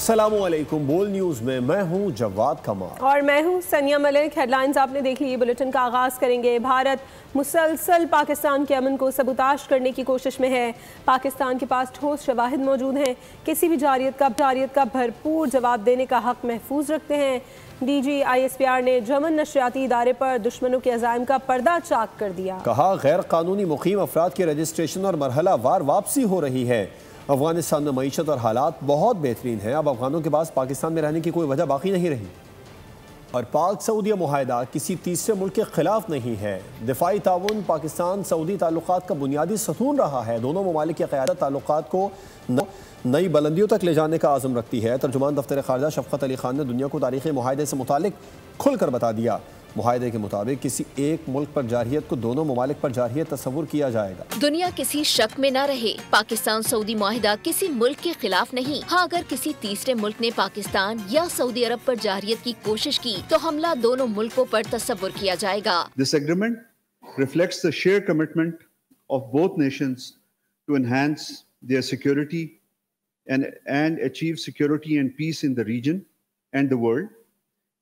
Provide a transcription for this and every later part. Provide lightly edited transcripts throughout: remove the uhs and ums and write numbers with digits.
अस्सलामु अलैकुम। बोल न्यूज़ में मैं हूं जवाद कमाल और मैं हूं सनिया मलिक। हेडलाइंस आपने देख ली। बुलेटिन का आगाज करेंगे। भारत मुसलसल पाकिस्तान के अमन को सबूताश करने की कोशिश में है। पाकिस्तान के पास ठोस शवाहिद मौजूद हैं। किसी भी जारियत का भरपूर जवाब देने का हक महफूज रखते हैं। DGISPR ने जर्मन नशरियाती इदारे पर दुश्मनों के अज़ाइम का पर्दा चाक कर दिया। कहा गैर कानूनी मुकीम अफराद की रजिस्ट्रेशन और मरहला वार वापसी हो रही है। अफगानिस्तान में मईशत और हालात बहुत बेहतरीन हैं। अब अफगानों के पास पाकिस्तान में रहने की कोई वजह बाकी नहीं रही। और पाक सऊदी मुआहदा किसी तीसरे मुल्क के खिलाफ नहीं है। दिफाई ताउन पाकिस्तान सऊदी ताल्लुकात का बुनियादी सतून रहा है। दोनों ममालिक की क़यादत ताल्लुकात को नई बुलंदियों तक ले जाने का आज़म रखती है। तर्जुमान दफ्तर ख़ारजा शफ़क़त अली खान ने दुनिया को तारीख़ी मुआहदे से मुतालिक खुल कर बता दिया। मुआहदे के मुताबिक किसी एक मुल्क पर जारहियत को दोनों ममालिक पर जारहियत तस्वुर किया जाएगा। दुनिया किसी शक में न रहे, पाकिस्तान सऊदी मुआहदा किसी मुल्क के खिलाफ नहीं। हाँ, अगर किसी तीसरे मुल्क ने पाकिस्तान या सऊदी अरब पर जारहियत की कोशिश की तो हमला दोनों मुल्कों पर तस्वुर किया जाएगा। This agreement reflects the shared commitment of both nations to enhance their security and achieve security and peace in the region and the world.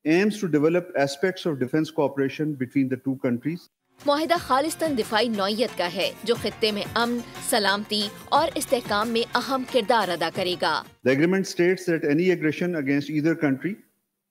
Aims to develop aspects of defense cooperation between the two countries. मुआहिदा Khalistan दिफाई नौइयत का है जो खित्ते में अमन, सलामती और इस्तेहकाम में अहम किरदार अदा करेगा। The agreement states that any aggression against either country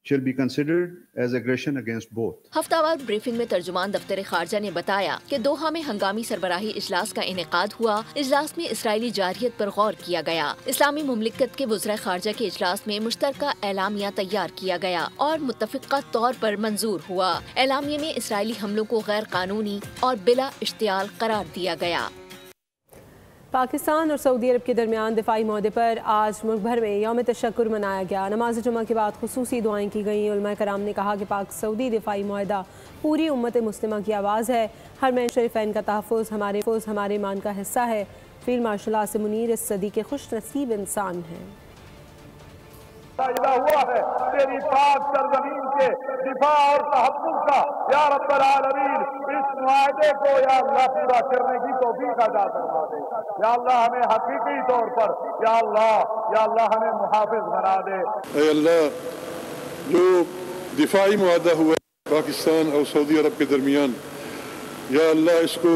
shall be considered as aggression against both. हफ्तावार ब्रीफिंग में तर्जुमान दफ्तर खारजा ने बताया कि दोहा में हंगामी सरबराही इजलास का इनेकाद हुआ। इजलास में इसराइली जारहियत पर गौर किया गया। इस्लामी मुमलिकत के वज़ीर खारजा के इजलास में मुश्तरका एलामिया तैयार किया गया और मुत्तफ़िक़ा तौर पर मंजूर हुआ। एलामिया में इसराइली हमलों को गैर कानूनी और बिला इश्तियाल करार दिया गया। पाकिस्तान और सऊदी अरब के दरमियान दिफाई मुआहदे पर आज मुल्क भर में यौम तशक्कुर मनाया गया। नमाज जुमा के बाद खुसूसी दुआएं की गईं। उलमा कराम ने कहा कि पाक सऊदी दिफाई मुआहदा पूरी उम्मत मुस्लिमा की आवाज़ है। हरमैन शरीफैन का तहफ़्फ़ुज़ हमारे ईमान का हिस्सा है। फील्ड मार्शल आसिम मुनीर इस सदी के खुश नसीब इंसान हैं। हुआ है तेरी पाक सरजमीन के दिफा और तहफ़्फ़ुज़ का या रब्बल आलमीन, इस मुआहदे को या अल्लाह पूरा करने की तौफीक अता फरमा दे। या अल्लाह हमें हकीकी तौर पर या अल्लाह हमें मुहाफ़िज़ बना दे। ऐ अल्लाह, जो दिफाई मुआहदा हुआ पाकिस्तान और सऊदी अरब के दरमियान, या अल्लाह इसको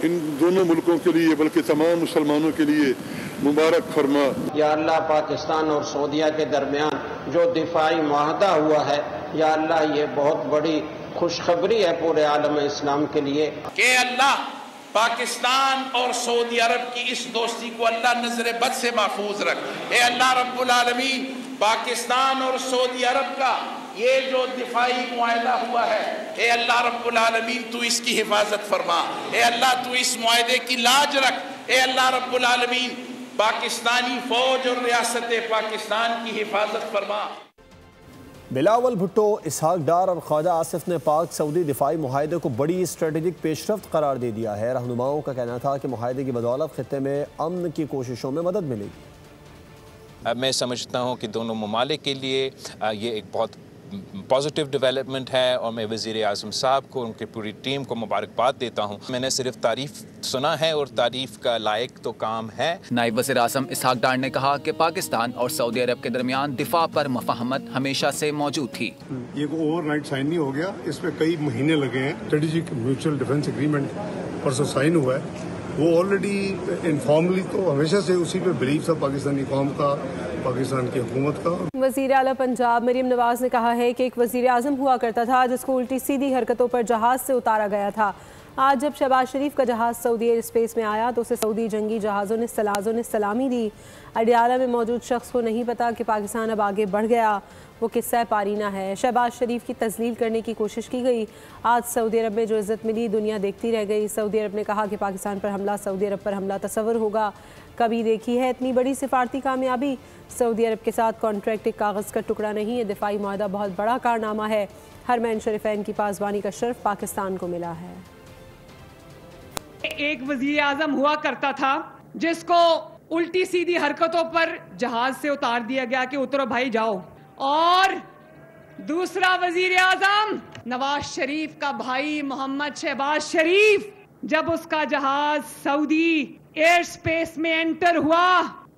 इन दोनों मुल्कों के लिए बल्कि तमाम मुसलमानों के लिए मुबारक फरमा। या अल्लाह, पाकिस्तान और सऊदीया के दरमियान जो दिफाई मुआहदा हुआ है, या अल्लाह ये बहुत बड़ी खुशखबरी है पूरे आलम इस्लाम के लिए कि अल्लाह पाकिस्तान और सऊदी अरब की इस दोस्ती को अल्लाह नजर बद से महफूज रख। ए अल्लाह रब्बुल आलमीन, पाकिस्तान और सऊदी अरब का ये जो दिफाई मुआहदा हुआ है, ए अल्लाह रब्बुल आलमीन तू इसकी हिफाजत फरमा। ए अल्लाह तू इस मुआहदे की लाज रख। ए अल्लाह रब्बुल आलमीन, पाकिस्तानी फौज और रियासत पाकिस्तान की हिफाजत फरमा। बिलावल भुट्टो, इसहाक डार और ख्वाजा आसिफ ने पाक सऊदी दिफाई मुआहदे को बड़ी स्ट्रेटेजिक पेशरफ्त करार दे दिया है। रहनुमाओं का कहना था कि मुआहदे की बदौलत खित्ते में अमन की कोशिशों में मदद मिलेगी। मैं समझता हूँ कि दोनों ममालिक के लिए ये एक बहुत पॉजिटिव डेवलपमेंट है और मैं वज़ीर आज़म साहब को, उनकी पूरी टीम को मुबारकबाद देता हूँ। मैंने सिर्फ तारीफ़ सुना है और तारीफ़ का लायक तो काम है। नायब वज़ीर आज़म इसहाक डार ने कहा कि पाकिस्तान और सऊदी अरब के दरमियान दिफा पर मफाहमत हमेशा से मौजूद थी। ये ओवरनाइट साइन नहीं हो गया, इसमें कई महीने लगे हैं। स्ट्रेटेजिक म्यूचुअल डिफेंस एग्रीमेंट परसों साइन हुआ है। वो ऑलरेडी इनफॉर्मली तो हमेशा से उसी पे बिलीव था पाकिस्तानी कौम का, पाकिस्तान की हुकूमत का। वज़ीर आला पंजाब मरीम नवाज ने कहा है कि एक वज़ीर आज़म हुआ करता था जिसको उल्टी सीधी हरकतों पर जहाज़ से उतारा गया था। आज जब शहबाज शरीफ का जहाज़ सऊदी एयर स्पेस में आया तो उसे सऊदी जंगी जहाज़ों ने सलामी दी। अडियाला में मौजूद शख्स को नहीं पता कि पाकिस्तान अब आगे बढ़ गया। वो किस्सा पारीना है। शहबाज शरीफ की तज़लील करने की कोशिश की गई। आज सऊदी अरब में जो इज़्ज़त मिली दुनिया देखती रह गई। सऊदी अरब ने कहा कि पाकिस्तान पर हमला सऊदी अरब पर हमला तस्वर होगा। कभी देखी है इतनी बड़ी सिफारती कामयाबी? सऊदी अरब के साथ कॉन्ट्रैक्ट एक कागज़ का टुकड़ा नहीं है। दिफाई मुआहदा बहुत बड़ा कारनामा है। हरमैन शरीफैन की पासबानी का शर्फ पाकिस्तान को मिला है। एक वजीर आजम हुआ करता था जिसको उल्टी सीधी हरकतों पर जहाज से उतार दिया गया कि उतरो भाई जाओ, और दूसरा वजीर आजम नवाज शरीफ का भाई मोहम्मद शहबाज शरीफ, जब उसका जहाज सऊदी एयर स्पेस में एंटर हुआ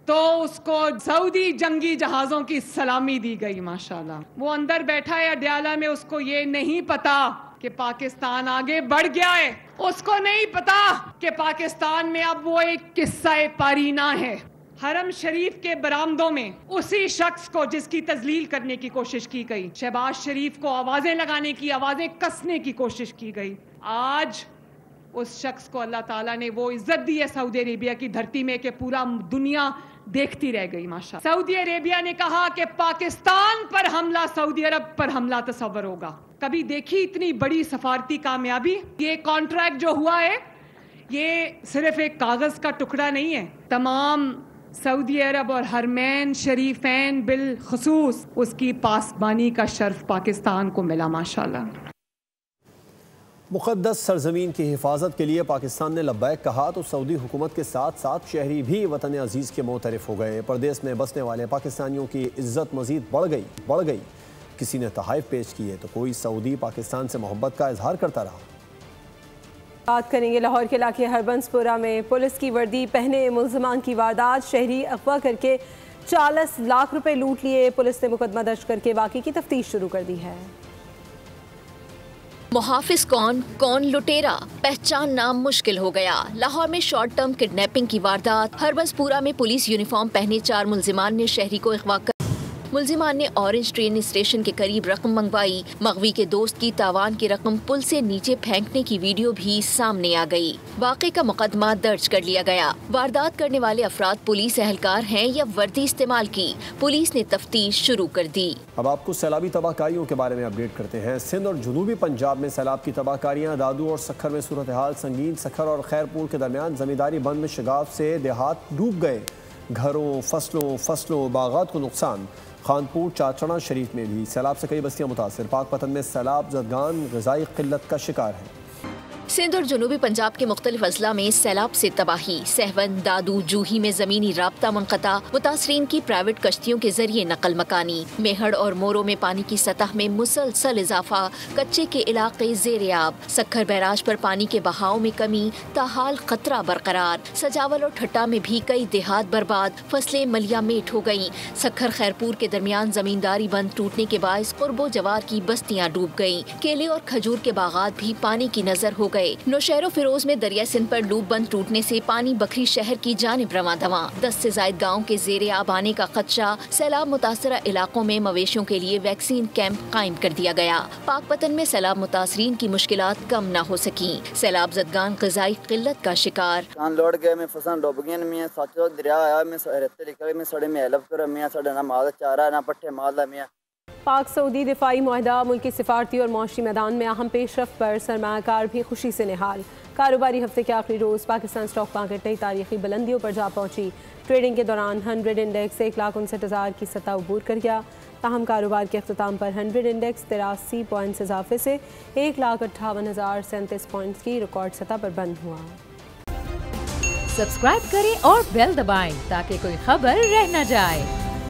तो उसको सऊदी जंगी जहाजों की सलामी दी गई। माशाल्लाह, वो अंदर बैठा है अडयाला में, उसको ये नहीं पता कि पाकिस्तान आगे बढ़ गया है, उसको नहीं पता कि पाकिस्तान में अब वो एक किस्सा पारीना है। हरम शरीफ के बरामदों में उसी शख्स को जिसकी तजलील करने की कोशिश की गई, शहबाज शरीफ को आवाजें लगाने की, आवाजें कसने की कोशिश की गई, आज उस शख्स को अल्लाह ताला ने वो इज्जत दी है सऊदी अरेबिया की धरती में कि पूरा दुनिया देखती रह गई। माशा सऊदी अरेबिया ने कहा कि पाकिस्तान पर हमला सऊदी अरब पर हमला तस्वर होगा। कभी देखी इतनी बड़ी सफारती कामयाबी? ये कॉन्ट्रैक्ट जो हुआ है ये सिर्फ एक कागज का टुकड़ा नहीं है, तमाम सऊदी अरब और हरमैन शरीफैन बिल खसूस उसकी पासबानी का शर्फ पाकिस्तान को मिला। माशाल्लाह, मुक़द्दस सरजमीन की हिफाजत के लिए पाकिस्तान ने लब्बैक कहा तो सऊदी हुकूमत के साथ साथ शहरी भी वतन अजीज़ के मोतरफ़ हो गए। परदेश में बसने वाले पाकिस्तानियों की इज़्ज़त मज़ीद बढ़ गई। किसी ने तहाइफ पेश किए तो कोई सऊदी पाकिस्तान से मोहब्बत का इजहार करता रहा। बात करेंगे लाहौर के इलाके हरबंसपुरा में पुलिस की वर्दी पहने मुल्ज़िमान की वारदात, शहरी अगवा करके 40 लाख रुपए लूट लिए। पुलिस ने मुकदमा दर्ज करके बाकी की तफ्तीश शुरू कर दी है। मुहाफिज कौन लुटेरा, पहचानना मुश्किल हो गया। लाहौर में शॉर्ट टर्म किडनैपिंग की वारदात। हरबंसपुरा में पुलिस यूनिफॉर्म पहने 4 मुल्जिमान ने शहरी को अगवा कर मुल्जिमान ने ऑरेंज ट्रेन स्टेशन के करीब रकम मंगवाई। मगवी के दोस्त की तावान की रकम पुल से नीचे फेंकने की वीडियो भी सामने आ गई। वाक़े का मुकदमा दर्ज कर लिया गया। वारदात करने वाले अफराद पुलिस एहलकार हैं या वर्दी इस्तेमाल की, पुलिस ने तफ्तीश शुरू कर दी। अब आपको सैलाबी तबाहकारियों के बारे में अपडेट करते हैं। सिंध और जनूबी पंजाब में सैलाब की तबाहकारियाँ। दादू और सखर में सूरत हाल संगीन। सखर और खैरपुर के दरमियान जमींदारी बंद में शगाफ से देहात डूब गए। घरों फसलों बागात को नुकसान। खानपुर चाचड़ा शरीफ में भी सैलाब से कई बस्तियां मुतासिर। पाकपतन में सैलाब ज़दगान ग़िज़ाई क़िल्लत का शिकार है। सिंध और जनूबी पंजाब के मुख्तलिफ अजला में सैलाब से तबाही। सहवन, दादू, जूही में ज़मीनी राब्ता मुनक़ता। मुतासरीन की प्राइवेट कश्तियों के जरिए नकल मकानी। मेहड़ और मोरों में पानी की सतह में मुसलसल इजाफा। कच्चे के इलाके ज़ेरे आब। सखर बैराज पर पानी के बहाव में कमी, ताहाल खतरा बरकरार। सजावल और ठट्टा में भी कई देहात बर्बाद। फसलें मलिया मेट हो गयी। सखर खैरपुर के दरमियान जमींदारी बंद टूटने के बायस कुर्बो जवार की बस्तियाँ डूब गयी। केले और खजूर के बागात भी पानी की नजर हो गए। नौशहर फिरोज में दरिया सिंध पर लूप बंद टूटने से पानी बखरी शहर की जानिब रवां दवां। 10 से जायद गाँव के ज़ेरे आब आने का खदशा। सैलाब मुतासरा इलाकों में मवेशियों के लिए वैक्सीन कैंप कायम कर दिया गया। पाकपतन में सैलाब मुतासरीन की मुश्किलात कम न हो सकी। सैलाब ज़दगान ग़िज़ाई क़िल्लत का शिकार। लौट गए में फसल डूब गई में साचो दरिया आया में रेते निकले में सड़े में हेल्प कर में साडा ना माल चारा ना पट्टे माल में। पाक सऊदी दिफाई मुआहदा मुल्की सिफारती और मौशी मैदान में अहम पेशरफ पर सरमायाकार भी खुशी से निहाल। कारोबारी हफ्ते के आखिरी रोज़ पाकिस्तान स्टॉक मार्केट नई तारीखी बुलंदियों पर जा पहुंची। ट्रेडिंग के दौरान 100 इंडेक्स 1,59,000 की सतह अबूर कर गया। ताहम कारोबार के अख्ताम पर 100 इंडेक्स 83 पॉइंट्स इजाफे से 1,58,037 पॉइंट्स की रिकॉर्ड सतह पर बंद हुआ। सब्सक्राइब करें और बेल दबाएं ताकि कोई खबर रह न जाए।